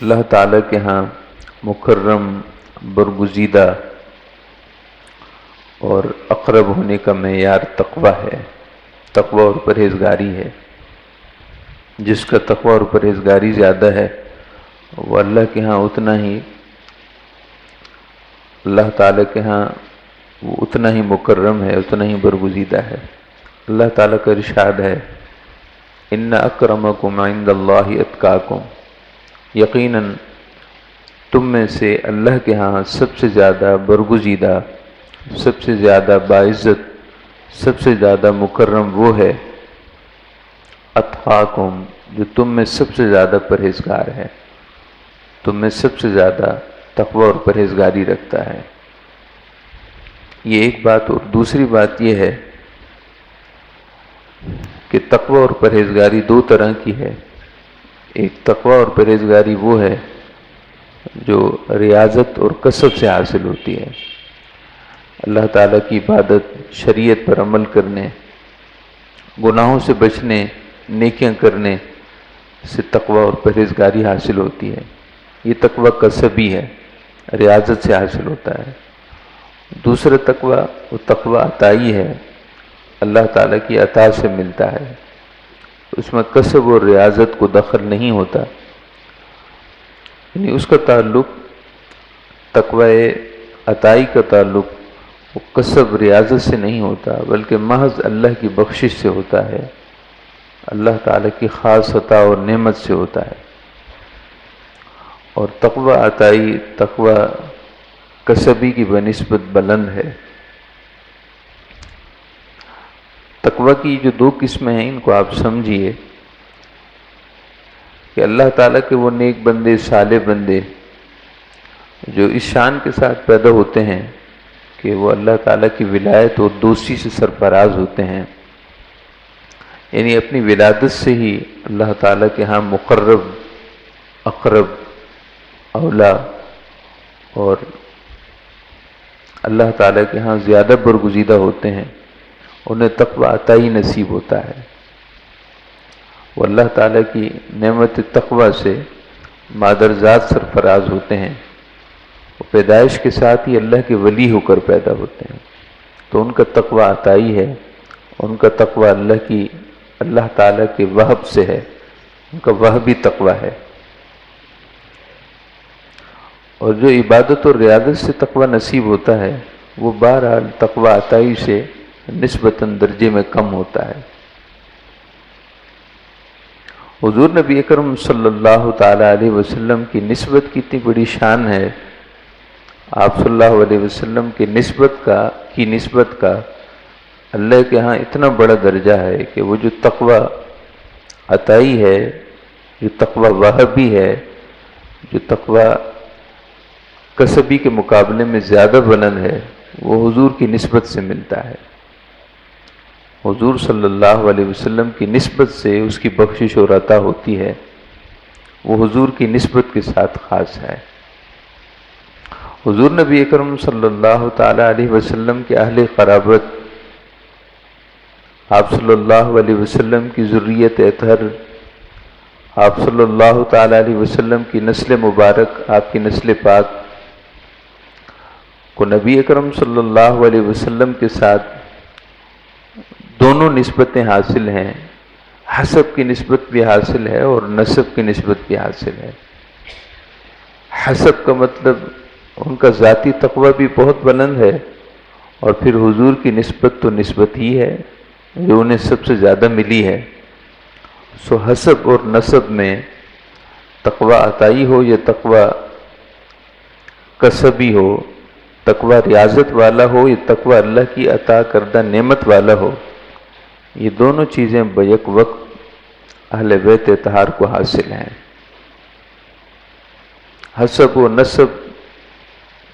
اللہ تعالیٰ کے ہاں مکرم، برگزیدہ اور اقرب ہونے کا معیار تقویٰ ہے، تقویٰ اور پرہیزگاری ہے۔ جس کا تقویٰ اور پرہیزگاری زیادہ ہے وہ اللہ کے ہاں اتنا ہی، اللہ تعالیٰ کے ہاں وہ اتنا ہی مکرم ہے، اتنا ہی برگزیدہ ہے۔ اللہ تعالیٰ کا ارشاد ہے، ان اکرمکم عند اللہ اتقاکم، یقیناً تم میں سے اللہ کے ہاں سب سے زیادہ برگزیدہ، سب سے زیادہ باعزت، سب سے زیادہ مکرم وہ ہے اتقاکم، جو تم میں سب سے زیادہ پرہیزگار ہے، تم میں سب سے زیادہ تقوی اور پرہیزگاری رکھتا ہے۔ یہ ایک بات، اور دوسری بات یہ ہے کہ تقوی اور پرہیزگاری دو طرح کی ہے۔ ایک تقوی اور پرہیزگاری وہ ہے جو ریاضت اور کسب سے حاصل ہوتی ہے، اللہ تعالیٰ کی عبادت، شریعت پر عمل کرنے، گناہوں سے بچنے، نیکیاں کرنے سے تقوی اور پرہیزگاری حاصل ہوتی ہے۔ یہ تقوی کسبی ہے، ریاضت سے حاصل ہوتا ہے۔ دوسرا تقوی وہ تقوی عطائی ہے، اللہ تعالیٰ کی عطا سے ملتا ہے، اس میں کسب اور ریاضت کو دخل نہیں ہوتا، یعنی اس کا تعلق، تقوی عطائی کا تعلق وہ کسب ریاضت سے نہیں ہوتا، بلکہ محض اللہ کی بخشش سے ہوتا ہے، اللہ تعالیٰ کی خاص عطا اور نعمت سے ہوتا ہے۔ اور تقوی عطائی، تقوی کسبی کی بنسبت بلند ہے۔ تقوی کی جو دو قسمیں ہیں ان کو آپ سمجھیے کہ اللہ تعالیٰ کے وہ نیک بندے، صالح بندے جو اس شان کے ساتھ پیدا ہوتے ہیں کہ وہ اللہ تعالیٰ کی ولایت اور دوستی سے سرفراز ہوتے ہیں، یعنی اپنی ولادت سے ہی اللہ تعالیٰ کے ہاں مقرب، اقرب، اولا اور اللہ تعالیٰ کے ہاں زیادہ برگزیدہ ہوتے ہیں، انہیں تقوی عطائی نصیب ہوتا ہے۔ وہ اللہ تعالیٰ کی نعمت تقوی سے مادرزاد سرفراز ہوتے ہیں، وہ پیدائش کے ساتھ ہی اللہ کے ولی ہو کر پیدا ہوتے ہیں، تو ان کا تقوی عطائی ہے، ان کا تقوی اللہ تعالیٰ کے وہب سے ہے، ان کا وہبی تقوی ہے۔ اور جو عبادت اور ریاضت سے تقوی نصیب ہوتا ہے وہ بہرحال تقوی عطائی سے نسبتاً درجے میں کم ہوتا ہے۔ حضور نبی اکرم صلی اللہ تعالی علیہ وسلم کی نسبت کی اتنی بڑی شان ہے، آپ صلی اللہ علیہ وسلم کی نسبت کا اللہ کے ہاں اتنا بڑا درجہ ہے کہ وہ جو تقوی عطائی ہے، جو تقوی وہبی ہے، جو تقوی کسبی کے مقابلے میں زیادہ بلند ہے، وہ حضور کی نسبت سے ملتا ہے۔ حضور صلی اللہ علیہ وسلم کی نسبت سے اس کی بخشش اور عطا ہوتی ہے، وہ حضور کی نسبت کے ساتھ خاص ہے۔ حضور نبی اکرم صلی اللہ تعالی علیہ وسلم کے اہل قرابت، آپ صلی اللہ علیہ وسلم کی ذریت اطہر، آپ صلی اللہ تعالی علیہ وسلم کی نسل مبارک، آپ کی نسل پاک کو نبی اکرم صلی اللہ علیہ وسلم کے ساتھ دونوں نسبتیں حاصل ہیں، حسب کی نسبت بھی حاصل ہے اور نسب کی نسبت بھی حاصل ہے۔ حسب کا مطلب ان کا ذاتی تقوی بھی بہت بلند ہے، اور پھر حضور کی نسبت تو نسبت ہی ہے جو انہیں سب سے زیادہ ملی ہے۔ سو حسب اور نسب میں تقوی عطائی ہو یا تقوی کسبی ہو، تقوی ریاضت والا ہو یا تقوی اللہ کی عطا کردہ نعمت والا ہو، یہ دونوں چیزیں بیک وقت اہل بیت اطہار کو حاصل ہیں۔ حسب و نسب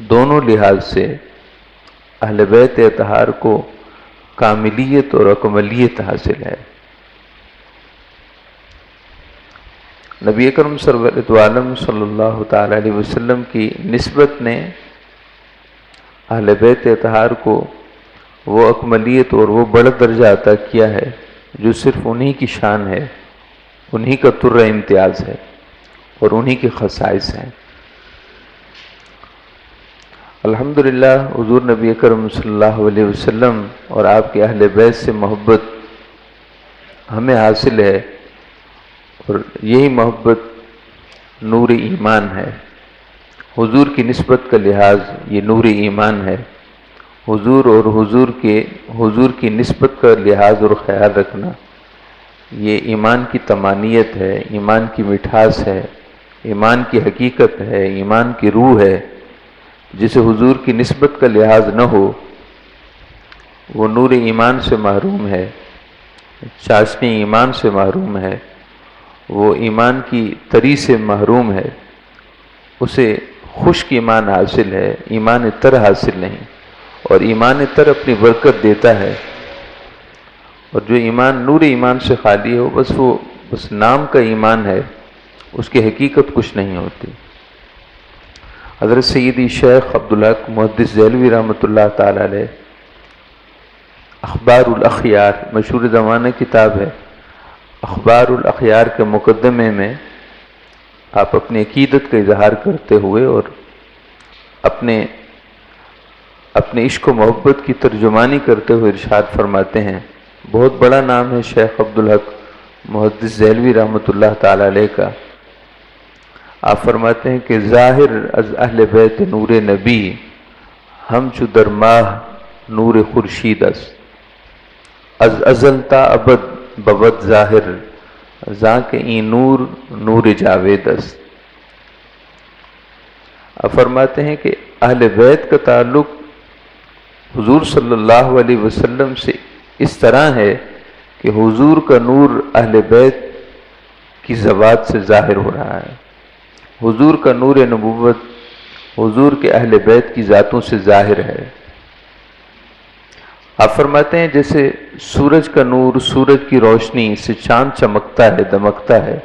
دونوں لحاظ سے اہل بیت اطہار کو کاملیت اور اکملیت حاصل ہے۔ نبی اکرم صلی اللہ تعالی علیہ وسلم کی نسبت نے اہل بیت اطہار کو وہ اکملیت اور وہ بڑا درجہ عطا کیا ہے جو صرف انہی کی شان ہے، انہی کا طر امتیاز ہے۔ اور انہی کے خصائص ہیں۔ الحمدللہ حضور نبی اکرم صلی اللہ علیہ وسلم اور آپ کے اہل بیت سے محبت ہمیں حاصل ہے، اور یہی محبت نور ایمان ہے۔ حضور کی نسبت کا لحاظ یہ نور ایمان ہے۔ حضور اور حضور کی نسبت کا لحاظ اور خیال رکھنا یہ ایمان کی تمانیت ہے، ایمان کی مٹھاس ہے، ایمان کی حقیقت ہے، ایمان کی روح ہے۔ جسے حضور کی نسبت کا لحاظ نہ ہو وہ نور ایمان سے محروم ہے، چاشنی ایمان سے محروم ہے، وہ ایمان کی تری سے محروم ہے، اسے خشک ایمان حاصل ہے، ایمان تر حاصل نہیں۔ اور ایمان تر اپنی برکت دیتا ہے، اور جو ایمان نور ایمان سے خالی ہو وہ بس نام کا ایمان ہے، اس کی حقیقت کچھ نہیں ہوتی۔ حضرت سیدی شیخ عبدالحق محدث دہلوی رحمۃ اللہ تعالی علیہ اخبار الاخیار مشہور زمانہ کتاب ہے، اخبار الاخیار کے مقدمے میں آپ اپنی عقیدت کا اظہار کرتے ہوئے اور اپنے عشق و محبت کی ترجمانی کرتے ہوئے ارشاد فرماتے ہیں، بہت بڑا نام ہے شیخ عبدالحق محدث دہلوی رحمۃ اللہ تعالی علیہ کا۔ آپ فرماتے ہیں کہ ظاہر از اہل بیت نور نبی ہم چو در ماہ نور خورشید است، از ازل تا ابد بود ظاہر زاں کہ این نور جاوید است۔ آپ فرماتے ہیں کہ اہل بیت کا تعلق حضور صلی اللہ علیہ وسلم سے اس طرح ہے کہ حضور کا نور اہل بیت کی ذوات سے ظاہر ہو رہا ہے، حضور کا نور نبوت حضور کے اہل بیت کی ذاتوں سے ظاہر ہے۔ آپ فرماتے ہیں جیسے سورج کا نور، سورج کی روشنی سے چاند چمکتا ہے، دمکتا ہے،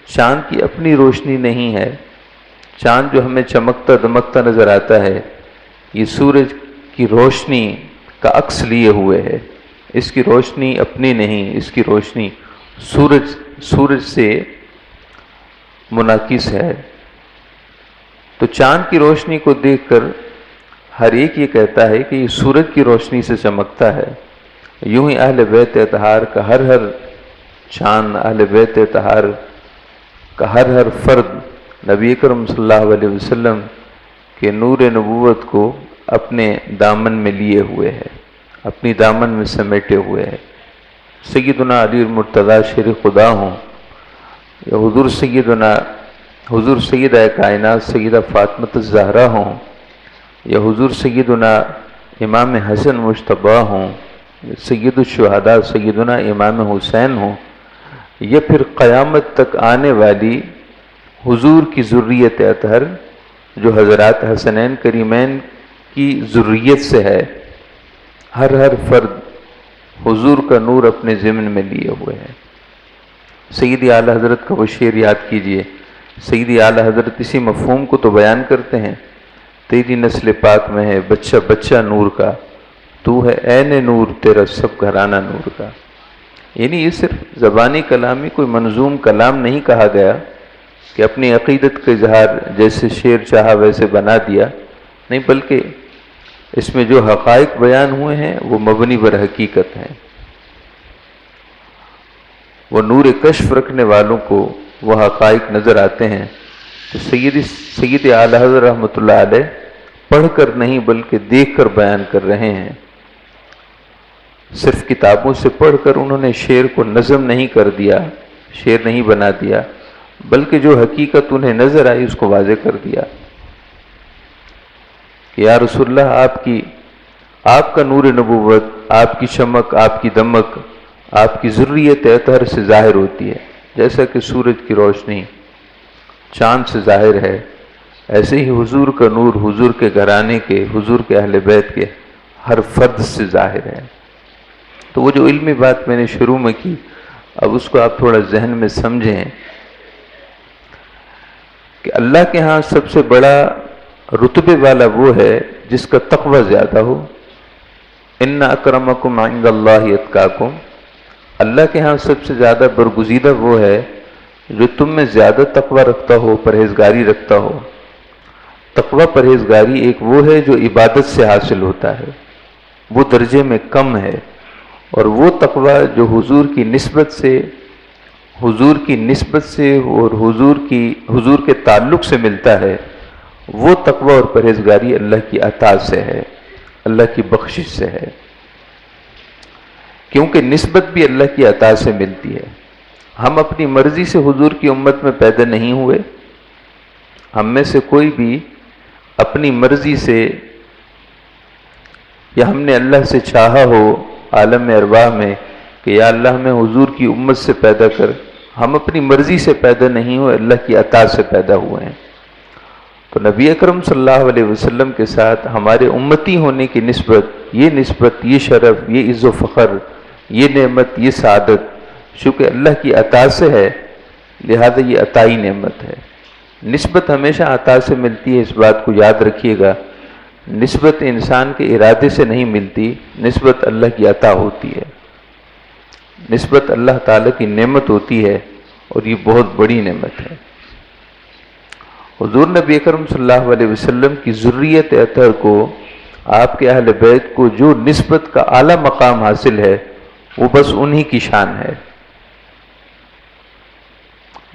چاند کی اپنی روشنی نہیں ہے، چاند جو ہمیں چمکتا دمکتا نظر آتا ہے یہ سورج کی روشنی کا عکس لیے ہوئے ہے، اس کی روشنی اپنی نہیں، اس کی روشنی سورج سے منعکس ہے۔ تو چاند کی روشنی کو دیکھ کر ہر ایک یہ کہتا ہے کہ یہ سورج کی روشنی سے چمکتا ہے۔ یوں ہی اہل بیت اطہار کا ہر چاند، اہل بیت اطہار کا ہر فرد نبی اکرم صلی اللہ علیہ وسلم کے نور نبوت کو اپنے دامن میں لیے ہوئے ہے، اپنی دامن میں سمیٹے ہوئے ہے۔ سیدنا علی المرتضیٰ شیر خدا ہوں یا حضور سیدہ کائنات سیدہ فاطمۃ الزہرا ہوں یا حضور سیدنا امام حسن مجتبی ہوں، سید الشہداء سیدنا امام حسین ہوں، یا پھر قیامت تک آنے والی حضور کی ذریت اطہر جو حضرات حسنین کریمین کی ذریت سے ہے، ہر فرد حضور کا نور اپنے ضمن میں لیے ہوئے ہیں۔ سیدی اعلیٰ حضرت کا وہ شعر یاد کیجئے، سیدی اعلیٰ حضرت اسی مفہوم کو تو بیان کرتے ہیں، تیری نسل پاک میں ہے بچہ بچہ نور کا، تو ہے عین نور تیرا سب گھرانہ نور کا۔ یعنی یہ صرف زبانی کلامی کوئی منظوم کلام نہیں کہا گیا کہ اپنی عقیدت کا اظہار جیسے شعر چاہا ویسے بنا دیا، نہیں، بلکہ اس میں جو حقائق بیان ہوئے ہیں وہ مبنی بر حقیقت ہیں۔ وہ نور کشف رکھنے والوں کو وہ حقائق نظر آتے ہیں تو سید اعلیٰ حضرت رحمۃ اللہ علیہ پڑھ کر نہیں بلکہ دیکھ کر بیان کر رہے ہیں۔ صرف کتابوں سے پڑھ کر انہوں نے شعر کو نظم نہیں کر دیا، شعر نہیں بنا دیا، بلکہ جو حقیقت انہیں نظر آئی اس کو واضح کر دیا کہ یا رسول اللہ آپ کا نور نبوت، آپ کی چمک، آپ کی دمک، آپ کی ذریت اطہر سے ظاہر ہوتی ہے، جیسا کہ سورج کی روشنی چاند سے ظاہر ہے، ایسے ہی حضور کا نور حضور کے گھرانے کے، حضور کے اہل بیت کے ہر فرد سے ظاہر ہے۔ تو وہ جو علمی بات میں نے شروع میں کی، اب اس کو آپ تھوڑا ذہن میں سمجھیں کہ اللہ کے ہاں سب سے بڑا رتبے والا وہ ہے جس کا تقوی زیادہ ہو۔ ان اکرمکم عند اللہ اتقاکم، اللہ کے ہاں سب سے زیادہ برگزیدہ وہ ہے جو تم میں زیادہ تقوی رکھتا ہو، پرہیزگاری رکھتا ہو۔ تقوی پرہیزگاری ایک وہ ہے جو عبادت سے حاصل ہوتا ہے، وہ درجے میں کم ہے، اور وہ تقوی جو حضور کی نسبت سے اور حضور کے تعلق سے ملتا ہے، وہ تقوی اور پرہیزگاری اللہ کی عطا سے ہے، اللہ کی بخشش سے ہے، کیونکہ نسبت بھی اللہ کی عطا سے ملتی ہے۔ ہم اپنی مرضی سے حضور کی امت میں پیدا نہیں ہوئے، ہم میں سے کوئی بھی اپنی مرضی سے یا ہم نے اللہ سے چاہا ہو عالم ارواح میں کہ یا اللہ ہمیں حضور کی امت سے پیدا کر، ہم اپنی مرضی سے پیدا نہیں ہوئے، اللہ کی عطا سے پیدا ہوئے ہیں۔ تو نبی اکرم صلی اللہ علیہ وسلم کے ساتھ ہمارے امتی ہونے کی نسبت، یہ شرف، یہ عز و فخر، یہ نعمت، یہ سعادت چونکہ اللہ کی عطا سے ہے، لہذا یہ عطائی نعمت ہے۔ نسبت ہمیشہ عطا سے ملتی ہے، اس بات کو یاد رکھیے گا۔ نسبت انسان کے ارادے سے نہیں ملتی، نسبت اللہ کی عطا ہوتی ہے، نسبت اللہ تعالیٰ کی نعمت ہوتی ہے، اور یہ بہت بڑی نعمت ہے۔ حضور نبی اکرم صلی اللہ علیہ وسلم کی ذریت اطہر کو، آپ کے اہل بیت کو جو نسبت کا اعلیٰ مقام حاصل ہے، وہ بس انہی کی شان ہے،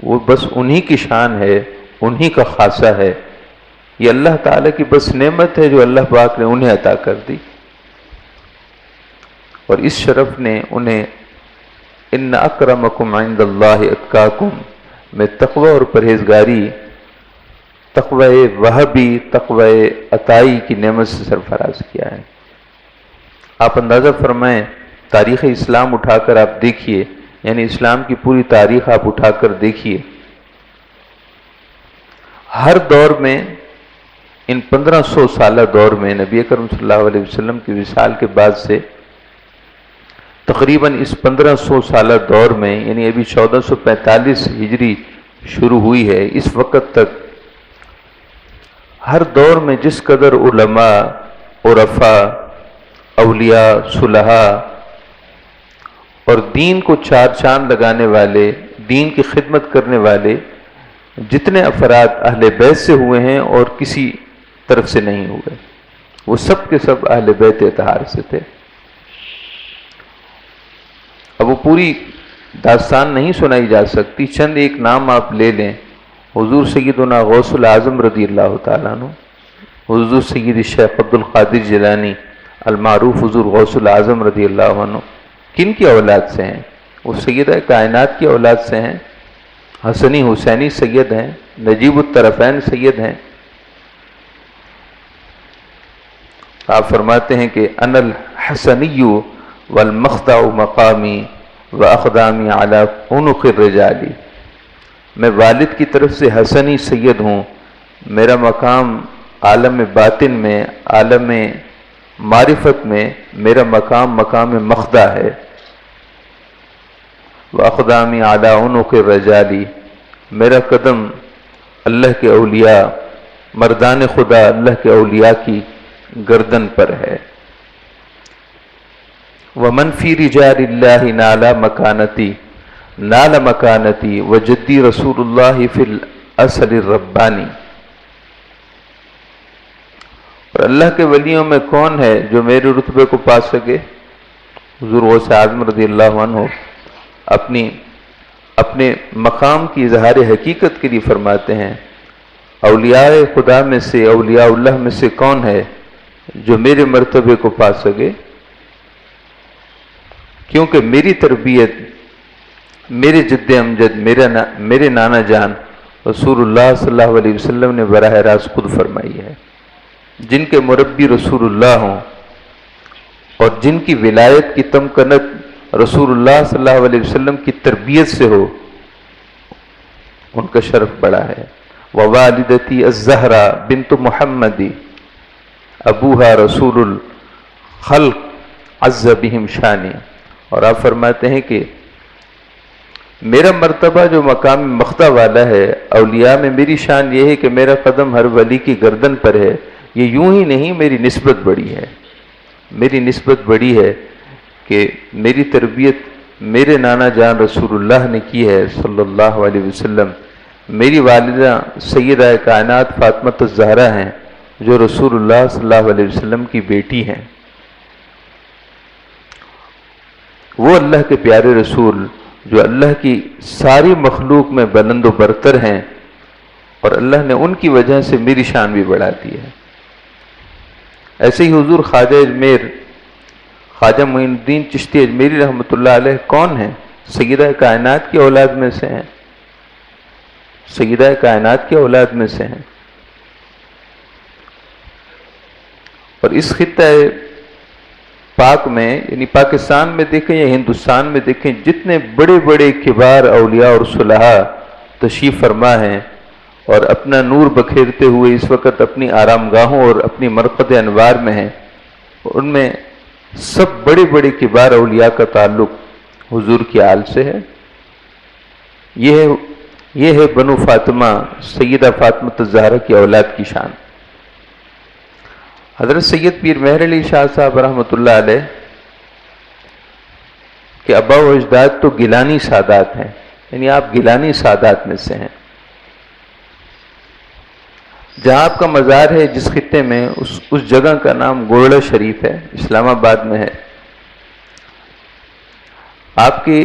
وہ بس انہی کی شان ہے، انہی کا خاصہ ہے۔ یہ اللہ تعالیٰ کی بس نعمت ہے جو اللہ پاک نے انہیں عطا کر دی، اور اس شرف نے انہیں ان اکرمکم عند اللہ اتقاکم میں تقوی اور پرہیزگاری، تقوی وہبی، تقوی عطائی کی نعمت سے سرفراز کیا ہے۔ آپ اندازہ فرمائیں، تاریخ اسلام اٹھا کر آپ دیکھیے، یعنی اسلام کی پوری تاریخ آپ اٹھا کر دیکھیے، ہر دور میں، ان 1500 سالہ دور میں، نبی اکرم صلی اللہ علیہ وسلم کی وصال کے بعد سے تقریباً اس 1500 سالہ دور میں، یعنی ابھی 1445 ہجری شروع ہوئی ہے، اس وقت تک ہر دور میں جس قدر علماء، عرفاء، اولیاء، صلحاء اور دین کو چار چاند لگانے والے، دین کی خدمت کرنے والے جتنے افراد اہل بیت سے ہوئے ہیں اور کسی طرف سے نہیں ہوئے، وہ سب کے سب اہل بیت اطہار سے تھے۔ اب وہ پوری داستان نہیں سنائی جا سکتی، چند ایک نام آپ لے لیں۔ حضور سیدنا غوث العظم رضی اللہ تعالیٰ عنہ، حضور سید الشیخ عبد القادر جیلانی المعروف حضور غوث العظم رضی اللہ عنہ، کن کی اولاد سے ہیں؟ وہ سیدہ کائنات کی اولاد سے ہیں، حسنی حسینی سید ہیں، نجیب الطرفین سید ہیں۔ آپ فرماتے ہیں کہ انا الحسنی والمخدع مقامی واقدامی علی عنق الرجال، میں والد کی طرف سے حسنی سید ہوں، میرا مقام عالم باطن میں، عالم معرفت میں میرا مقام مقام مخدع ہے۔ واقدامی علی عنق الرجال، میرا قدم اللہ کے اولیاء، مردان خدا اللہ کے اولیاء کی گردن پر ہے۔ ومن فی رجال اللہ نال مکانتی وجدی رسول اللہ فی الاصل الربانی، اور اللہ کے ولیوں میں کون ہے جو میرے رتبے کو پا سکے؟ حضور غوث اعظم رضی اللہ عنہ اپنے مقام کی اظہار حقیقت کے لیے فرماتے ہیں، اولیاء خدا میں سے، اولیاء اللہ میں سے کون ہے جو میرے مرتبے کو پا سکے؟ کیونکہ میری تربیت، میرے جد امجد، میرے نانا جان رسول اللہ صلی اللہ علیہ وسلم نے براہ راست خود فرمائی ہے۔ جن کے مربی رسول اللہ ہوں اور جن کی ولایت کی تمکنت رسول اللہ صلی اللہ علیہ وسلم کی تربیت سے ہو، ان کا شرف بڑا ہے۔ ووالدتی الزہرا بنت محمد ابوہا رسول الخلق عز بہم شانی، اور آپ فرماتے ہیں کہ میرا مرتبہ جو مقام مخدع والا ہے، اولیاء میں میری شان یہ ہے کہ میرا قدم ہر ولی کی گردن پر ہے۔ یہ یوں ہی نہیں، میری نسبت بڑی ہے، میری نسبت بڑی ہے کہ میری تربیت میرے نانا جان رسول اللہ نے کی ہے صلی اللہ علیہ وسلم۔ میری والدہ سیدہ کائنات فاطمہ الزہرا ہیں جو رسول اللہ صلی اللہ علیہ وسلم کی بیٹی ہیں۔ وہ اللہ کے پیارے رسول جو اللہ کی ساری مخلوق میں بلند و برتر ہیں، اور اللہ نے ان کی وجہ سے میری شان بھی بڑھا دی ہے۔ ایسے ہی حضور خواجہ اجمیر خواجہ معین الدین چشتی اجمیری رحمۃ اللہ علیہ کون ہیں؟ سیدہ کائنات کی اولاد میں سے ہیں، سیدہ کائنات کی اولاد میں سے ہیں۔ اور اس خطہ پاک میں یعنی پاکستان میں دیکھیں یا ہندوستان میں دیکھیں، جتنے بڑے بڑے کبار اولیاء اور صلحاء تشریف فرما ہیں اور اپنا نور بکھیرتے ہوئے اس وقت اپنی آرام گاہوں اور اپنی مرقد انوار میں ہیں، ان میں سب بڑے بڑے کبار اولیاء کا تعلق حضور کی آل سے ہے۔ یہ ہے بنو فاطمہ سیدہ فاطمہ الزہرا کی اولاد کی شان۔ حضرت سید پیر مہر علی شاہ صاحب رحمۃ اللہ علیہ کہ ابا و اجداد تو گیلانی سادات ہیں، یعنی آپ گیلانی سادات میں سے ہیں۔ جہاں آپ کا مزار ہے جس خطے میں اس جگہ کا نام گوڑا شریف ہے، اسلام آباد میں ہے۔ آپ کے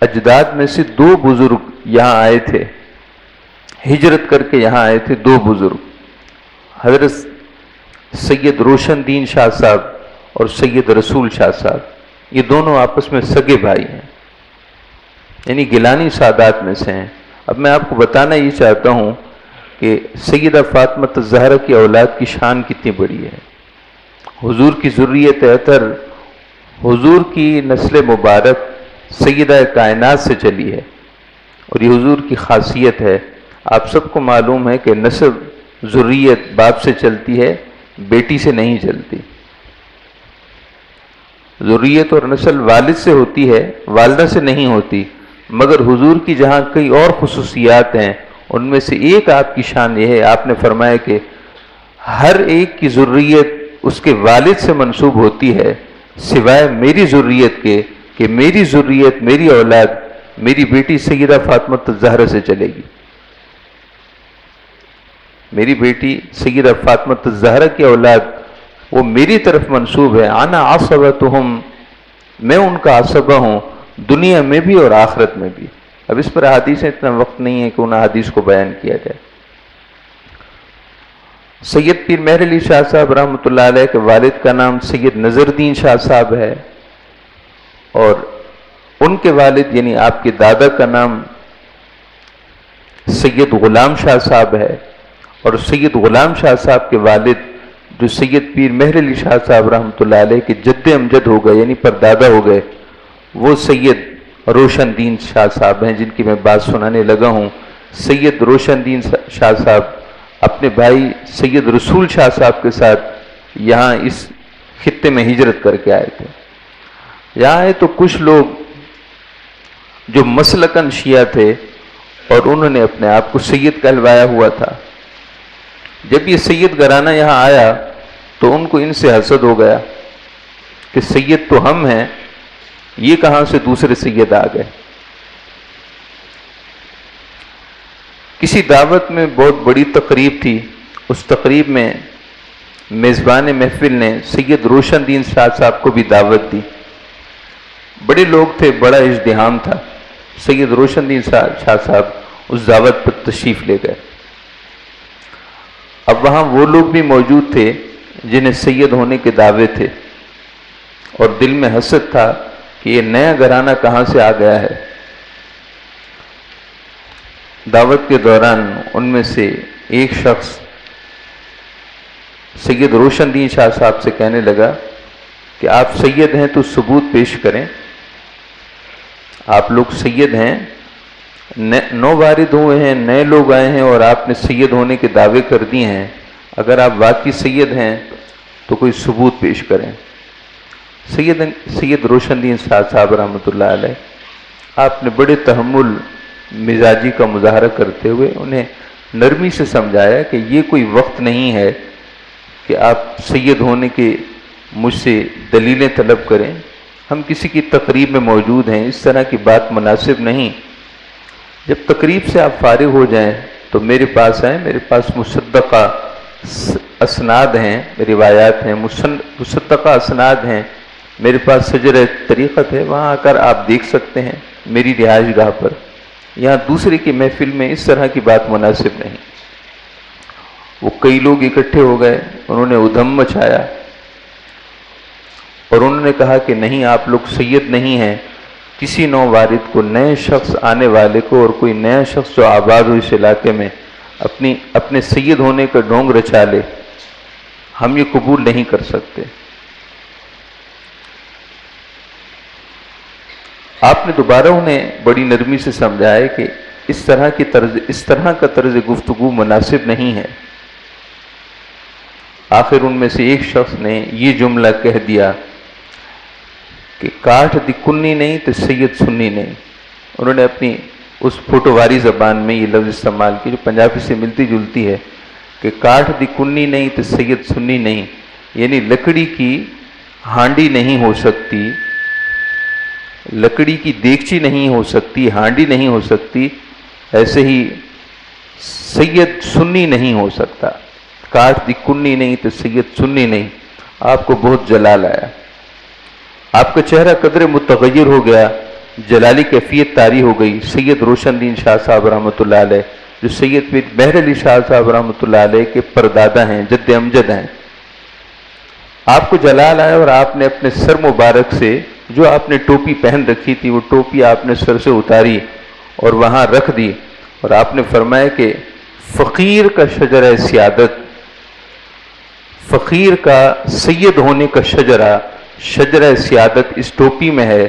اجداد میں سے دو بزرگ یہاں آئے تھے، ہجرت کر کے یہاں آئے تھے دو بزرگ، حضرت سید روشن دین شاہ صاحب اور سید رسول شاہ صاحب، یہ دونوں آپس میں سگے بھائی ہیں، یعنی گیلانی سادات میں سے ہیں۔ اب میں آپ کو بتانا یہ چاہتا ہوں کہ سیدہ فاطمہ الزہرا کی اولاد کی شان کتنی بڑی ہے۔ حضور کی ذریت اطہر، حضور کی نسل مبارک سیدہ کائنات سے چلی ہے، اور یہ حضور کی خاصیت ہے۔ آپ سب کو معلوم ہے کہ نسب ذریت باپ سے چلتی ہے، بیٹی سے نہیں چلتی۔ ذریت اور نسل والد سے ہوتی ہے، والدہ سے نہیں ہوتی، مگر حضور کی جہاں کئی اور خصوصیات ہیں، ان میں سے ایک آپ کی شان یہ ہے، آپ نے فرمایا کہ ہر ایک کی ذریت اس کے والد سے منسوب ہوتی ہے سوائے میری ذریت کے، کہ میری ذریت، میری اولاد، میری بیٹی سیدہ فاطمہ الزہرا سے چلے گی۔ میری بیٹی سیدہ فاطمہ الزہرا کی اولاد وہ میری طرف منسوب ہے۔ انا عصبتہم، میں ان کا عصبہ ہوں، دنیا میں بھی اور آخرت میں بھی۔ اب اس پر احادیث اتنا وقت نہیں ہے کہ ان احادیث کو بیان کیا جائے۔ سید پیر مہر علی شاہ صاحب رحمۃ اللہ علیہ کے والد کا نام سید نظر الدین شاہ صاحب ہے، اور ان کے والد یعنی آپ کے دادا کا نام سید غلام شاہ صاحب ہے، اور سید غلام شاہ صاحب کے والد جو سید پیر مہر علی شاہ صاحب رحمۃ اللہ علیہ کے جد امجد ہو گئے یعنی پردادا ہو گئے، وہ سید روشن دین شاہ صاحب ہیں، جن کی میں بات سنانے لگا ہوں۔ سید روشن دین شاہ صاحب اپنے بھائی سید رسول شاہ صاحب کے ساتھ یہاں اس خطے میں ہجرت کر کے آئے تھے۔ یہاں آئے تو کچھ لوگ جو مسلکن شیعہ تھے، اور انہوں نے اپنے آپ کو سید کہلوایا ہوا تھا۔ جب یہ سید گھرانہ یہاں آیا تو ان کو ان سے حسد ہو گیا کہ سید تو ہم ہیں، یہ کہاں سے دوسرے سید آ گئے۔ کسی دعوت میں بہت بڑی تقریب تھی، اس تقریب میں میزبان محفل نے سید روشن دین شاہ صاحب کو بھی دعوت دی۔ بڑے لوگ تھے، بڑا ازدحام تھا۔ سید روشن دین شاہ صاحب اس دعوت پر تشریف لے گئے۔ اب وہاں وہ لوگ بھی موجود تھے جنہیں سید ہونے کے دعوے تھے، اور دل میں حسد تھا کہ یہ نیا گھرانہ کہاں سے آ گیا ہے۔ دعوت کے دوران ان میں سے ایک شخص سید روشن دین شاہ صاحب سے کہنے لگا کہ آپ سید ہیں تو ثبوت پیش کریں، آپ لوگ سید ہیں، نو وارد ہوئے ہیں، نئے لوگ آئے ہیں، اور آپ نے سید ہونے کے دعوے کر دیے ہیں، اگر آپ واقعی سید ہیں تو کوئی ثبوت پیش کریں۔ سید روشن دین شاہ صاحب رحمۃ اللہ علیہ آپ نے بڑے تحمل مزاجی کا مظاہرہ کرتے ہوئے انہیں نرمی سے سمجھایا کہ یہ کوئی وقت نہیں ہے کہ آپ سید ہونے کے مجھ سے دلیلیں طلب کریں، ہم کسی کی تقریب میں موجود ہیں، اس طرح کی بات مناسب نہیں۔ جب تقریب سے آپ فارغ ہو جائیں تو میرے پاس آئیں، میرے پاس مصدقہ اسناد ہیں، روایات ہیں، مصدقہ اسناد ہیں، میرے پاس شجرہ طریقت ہے، وہاں آ کر آپ دیکھ سکتے ہیں میری رہائش گاہ پر۔ یہاں دوسرے کی محفل میں اس طرح کی بات مناسب نہیں۔ وہ کئی لوگ اکٹھے ہو گئے، انہوں نے ادھم مچایا اور انہوں نے کہا کہ نہیں، آپ لوگ سید نہیں ہیں۔ کسی نو وارد کو، نئے شخص آنے والے کو، اور کوئی نیا شخص جو آباد ہو اس علاقے میں اپنے سید ہونے کا ڈھونگ رچا لے، ہم یہ قبول نہیں کر سکتے۔ آپ نے دوبارہ انہیں بڑی نرمی سے سمجھایا کہ اس طرح کا طرز گفتگو مناسب نہیں ہے۔ آخر ان میں سے ایک شخص نے یہ جملہ کہہ دیا کہ کاٹھ دی کنی نہیں تو سید سنی نہیں۔ انہوں نے اپنی اس پھوٹواری زبان میں یہ لفظ استعمال کی جو پنجابی سے ملتی جلتی ہے کہ کاٹھ دی کنی نہیں تو سید سنی نہیں، یعنی لکڑی کی ہانڈی نہیں ہو سکتی، لکڑی کی دیگچی نہیں ہو سکتی، ہانڈی نہیں ہو سکتی، ایسے ہی سید سنی نہیں ہو سکتا۔ کاٹھ دی کنی نہیں تو سید سنی نہیں۔ آپ کو بہت جلال آیا، آپ کا چہرہ قدر متغیر ہو گیا، جلالی کیفیت طاری ہو گئی۔ سید روشن دین شاہ صاحب رحمۃ اللہ علیہ، جو سید پیر مہر علی شاہ صاحب رحمۃ اللہ علیہ کے پردادا ہیں، جد امجد ہیں، آپ کو جلال آیا اور آپ نے اپنے سر مبارک سے جو آپ نے ٹوپی پہن رکھی تھی، وہ ٹوپی آپ نے سر سے اتاری اور وہاں رکھ دی، اور آپ نے فرمایا کہ فقیر کا شجرہ سیادت، فقیر کا سید ہونے کا شجرہ سیادت اس ٹوپی میں ہے،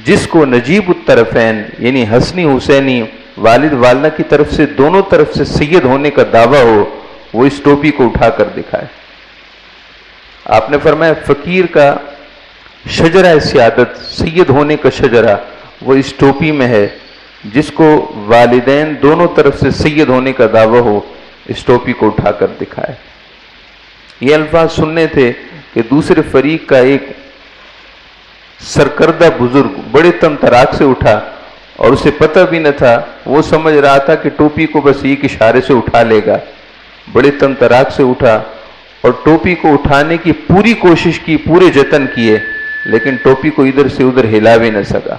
جس کو نجیب الطرفین یعنی حسنی حسینی والد والدہ کی طرف سے دونوں طرف سے سید ہونے کا دعویٰ ہو، وہ اس ٹوپی کو اٹھا کر دکھائے۔ آپ نے فرمایا فقیر کا شجرہ سیادت، سید ہونے کا شجرہ، وہ اس ٹوپی میں ہے، جس کو والدین دونوں طرف سے سید ہونے کا دعویٰ ہو، اس ٹوپی کو اٹھا کر دکھائے۔ یہ الفاظ سننے تھے کہ دوسرے فریق کا ایک سرکردہ بزرگ بڑے تم تراک سے اٹھا، اور اسے پتہ بھی نہ تھا، وہ سمجھ رہا تھا کہ ٹوپی کو بس ایک اشارے سے اٹھا لے گا۔ بڑے تم تراک سے اٹھا اور ٹوپی کو اٹھانے کی پوری کوشش کی، پورے جتن کیے، لیکن ٹوپی کو ادھر سے ادھر ہلا بھی نہ سکا،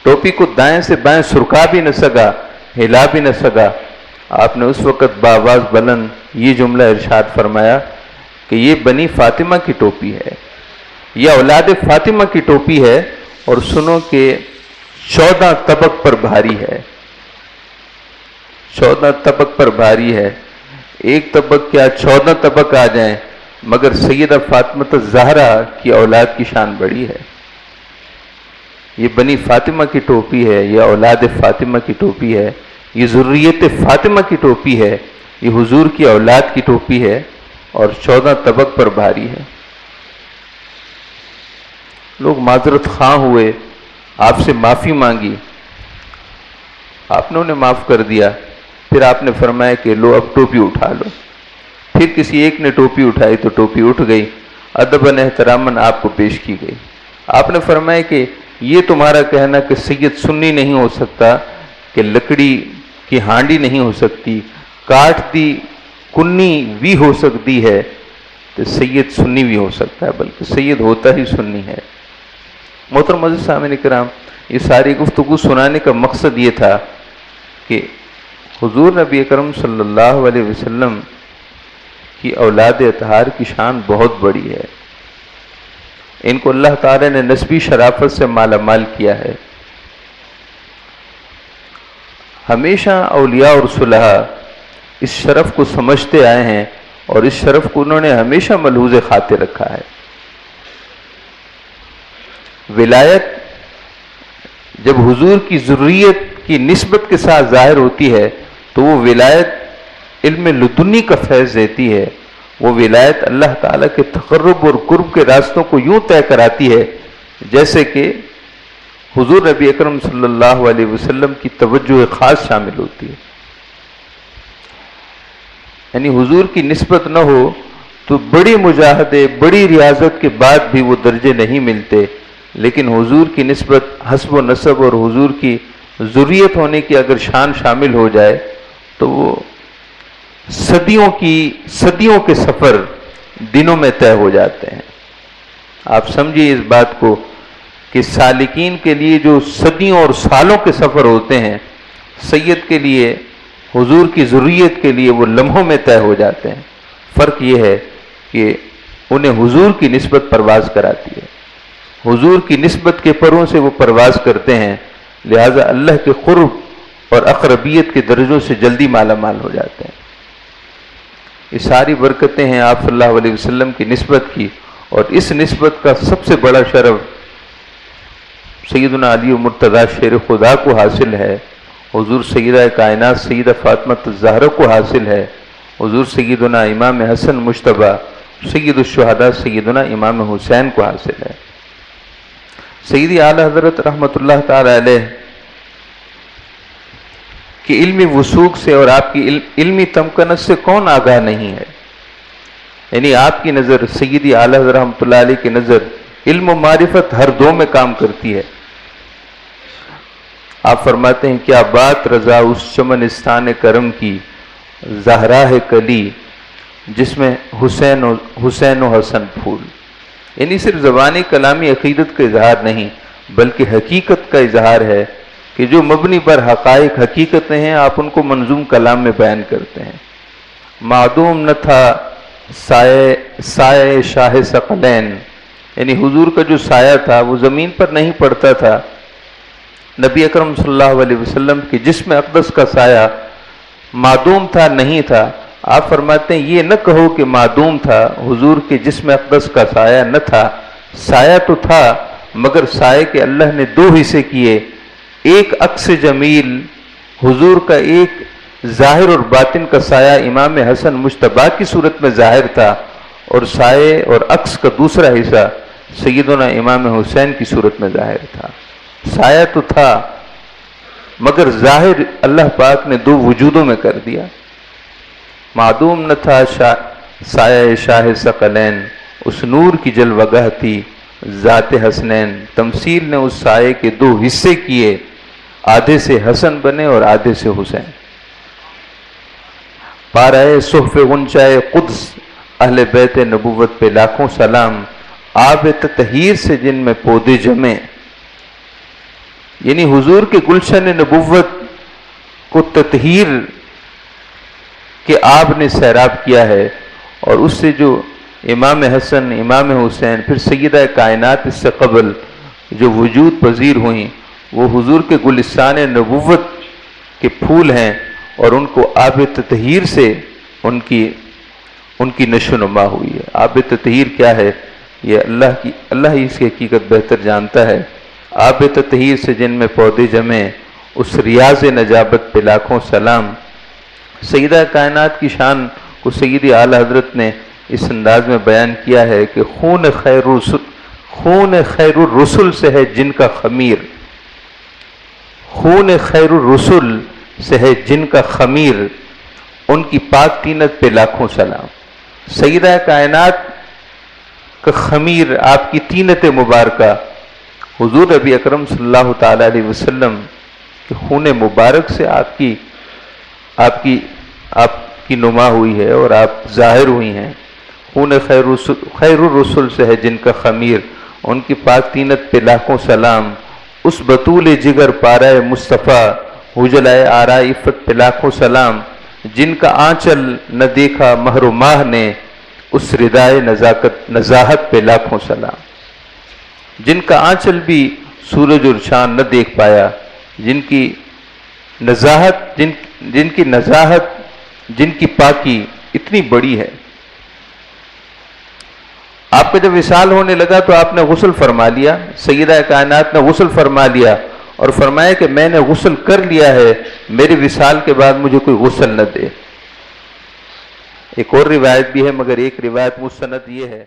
ٹوپی کو دائیں سے بائیں سرکا بھی نہ سکا، ہلا بھی نہ سکا۔ آپ نے اس وقت بآواز بلند یہ جملہ ارشاد فرمایا کہ یہ بنی فاطمہ کی ٹوپی ہے، یہ اولاد فاطمہ کی ٹوپی ہے، اور سنو کہ 14 طبق پر بھاری ہے، 14 طبق پر بھاری ہے۔ ایک طبق کیا 14 طبق آ جائیں، مگر سیدہ فاطمہ الزہرا کی اولاد کی شان بڑی ہے۔ یہ بنی فاطمہ کی ٹوپی ہے، یہ اولاد فاطمہ کی ٹوپی ہے، یہ ذریت فاطمہ کی ٹوپی ہے، یہ حضور کی اولاد کی ٹوپی ہے، اور 14 طبق پر بھاری ہے۔ لوگ معذرت خواہ ہوئے، آپ سے معافی مانگی، آپ نے انہیں معاف کر دیا۔ پھر آپ نے فرمایا کہ لو اب ٹوپی اٹھا لو۔ پھر کسی ایک نے ٹوپی اٹھائی تو ٹوپی اٹھ گئی، ادباً احتراماً آپ کو پیش کی گئی۔ آپ نے فرمایا کہ یہ تمہارا کہنا کہ سید سنی نہیں ہو سکتا، کہ لکڑی کی ہانڈی نہیں ہو سکتی، کاٹ دی کنی بھی ہو سکتی ہے، تو سید سنی بھی ہو سکتا ہے، بلکہ سید ہوتا ہی سنی ہے۔ محترم عزیز سامعین کرام، یہ ساری گفتگو سنانے کا مقصد یہ تھا کہ حضور نبی اکرم صلی اللہ علیہ وسلم کی اولاد اطہار کی شان بہت بڑی ہے۔ ان کو اللہ تعالی نے نسبی شرافت سے مالا مال کیا ہے۔ ہمیشہ اولیاء اور صلحاء اس شرف کو سمجھتے آئے ہیں، اور اس شرف کو انہوں نے ہمیشہ ملحوظ خاطر رکھا ہے۔ ولایت جب حضور کی ذریت کی نسبت کے ساتھ ظاہر ہوتی ہے تو وہ ولایت علم لدنی کا فیض دیتی ہے، وہ ولایت اللہ تعالیٰ کے تقرب اور قرب کے راستوں کو یوں طے کراتی ہے جیسے کہ حضور نبی اکرم صلی اللہ علیہ وسلم کی توجہ خاص شامل ہوتی ہے۔ یعنی حضور کی نسبت نہ ہو تو بڑی مجاہدے بڑی ریاضت کے بعد بھی وہ درجے نہیں ملتے، لیکن حضور کی نسبت حسب و نسب اور حضور کی ذریت ہونے کی اگر شان شامل ہو جائے تو وہ صدیوں کے سفر دنوں میں طے ہو جاتے ہیں۔ آپ سمجھیے اس بات کو کہ سالکین کے لیے جو صدیوں اور سالوں کے سفر ہوتے ہیں، سید کے لیے حضور کی ذریت کے لیے وہ لمحوں میں طے ہو جاتے ہیں۔ فرق یہ ہے کہ انہیں حضور کی نسبت پرواز کراتی ہے، حضور کی نسبت کے پروں سے وہ پرواز کرتے ہیں، لہذا اللہ کے قرب اور اقربیت کے درجوں سے جلدی مالا مال ہو جاتے ہیں۔ یہ ساری برکتیں ہیں آپ صلی اللہ علیہ وسلم کی نسبت کی، اور اس نسبت کا سب سے بڑا شرف سیدنا علی مرتضیٰ شیر خدا کو حاصل ہے، حضور سیدہ کائنات سیدہ فاطمہ الزہرا کو حاصل ہے، حضور سیدنا امام حسن مجتبیٰ سید الشہداء سیدنا امام حسین کو حاصل ہے۔ سیدی اعلیٰ حضرت رحمۃ اللہ تعالی علیہ کہ علمی وثوق سے اور آپ کی علمی تمکنت سے کون آگاہ نہیں ہے؟ یعنی آپ کی نظر، سیدی اعلیٰ حضرت رحمۃ اللہ علیہ کی نظر علم و معرفت ہر دو میں کام کرتی ہے۔ آپ فرماتے ہیں کیا بات رضا اس چمنستان کرم کی، زہرا ہے کلی جس میں حسین و حسن پھول۔ یعنی صرف زبانی کلامی عقیدت کا اظہار نہیں بلکہ حقیقت کا اظہار ہے کہ جو مبنی پر حقائق حقیقتیں ہیں آپ ان کو منظوم کلام میں بیان کرتے ہیں۔ معدوم نہ تھا سایہ شاہ ثقلین، یعنی حضور کا جو سایہ تھا وہ زمین پر نہیں پڑتا تھا، نبی اکرم صلی اللہ علیہ وسلم کے جسم اقدس کا سایہ معدوم تھا، نہیں تھا۔ آپ فرماتے ہیں یہ نہ کہو کہ معدوم تھا، حضور کے جسم اقدس کا سایہ نہ تھا، سایہ تو تھا مگر سایہ کے اللہ نے دو حصے کیے، ایک عکس جمیل حضور کا ایک ظاہر اور باطن کا سایہ امام حسن مجتبیٰ کی صورت میں ظاہر تھا، اور سایہ اور عکس کا دوسرا حصہ سیدنا امام حسین کی صورت میں ظاہر تھا۔ سایہ تو تھا مگر ظاہر اللہ پاک نے دو وجودوں میں کر دیا۔ معدوم نہ تھا سایہ شاہ ثقلین، اس نور کی جلوگاہ تھی ذات حسنین، تمثیل نے اس سائے کے دو حصے کیے، آدھے سے حسن بنے اور آدھے سے حسین۔ پارائے صحف غنچائے قدس اہل بیت نبوت پہ لاکھوں سلام، آب تطہیر سے جن میں پودے جمے۔ یعنی حضور کے گلشن نبوت کو تطہیر کے آب نے سیراب کیا ہے، اور اس سے جو امام حسن امام حسین پھر سیدہ کائنات اس سے قبل جو وجود پذیر ہوئیں وہ حضور کے گلستان نبوت کے پھول ہیں، اور ان کو آب تطہیر سے ان کی نشو نما ہوئی ہے۔ آب تطہیر کیا ہے یہ اللہ ہی اس کی حقیقت بہتر جانتا ہے۔ آب تطہیر سے جن میں پودے جمے، اس ریاض نجابت پہ لاکھوں سلام۔ سیدہ کائنات کی شان کو سیدی اعلیٰ حضرت نے اس انداز میں بیان کیا ہے کہ خون خیر الرسل سے ہے جن کا خمیر، خون خیر الرسل سے ہے جن کا خمیر، ان کی پاک تینت پہ لاکھوں سلام۔ سیدہ کائنات کا خمیر آپ کی تینت مبارکہ حضور نبی اکرم صلی اللہ تعالی علیہ وسلم کے خون مبارک سے آپ کی نما ہوئی ہے اور آپ ظاہر ہوئی ہیں۔ خون خیر الرسل سے ہے جن کا خمیر، ان کی پاک تینت پہ لاکھوں سلام۔ اس بطول جگر پارہ مصطفیٰ حجلائے آرائے عفت پہ لاکھوں سلام، جن کا آنچل نہ دیکھا مہر و ماہ نے، اس ردائے نزاہت پہ لاکھوں سلام۔ جن کا آنچل بھی سورج اور چاند نہ دیکھ پایا، جن کی نزاہت جن کی پاکی اتنی بڑی ہے۔ آپ کا جب وصال ہونے لگا تو آپ نے غسل فرما لیا، سیدہ کائنات نے غسل فرما لیا اور فرمایا کہ میں نے غسل کر لیا ہے، میرے وصال کے بعد مجھے کوئی غسل نہ دے۔ ایک اور روایت بھی ہے مگر ایک روایت مستند یہ ہے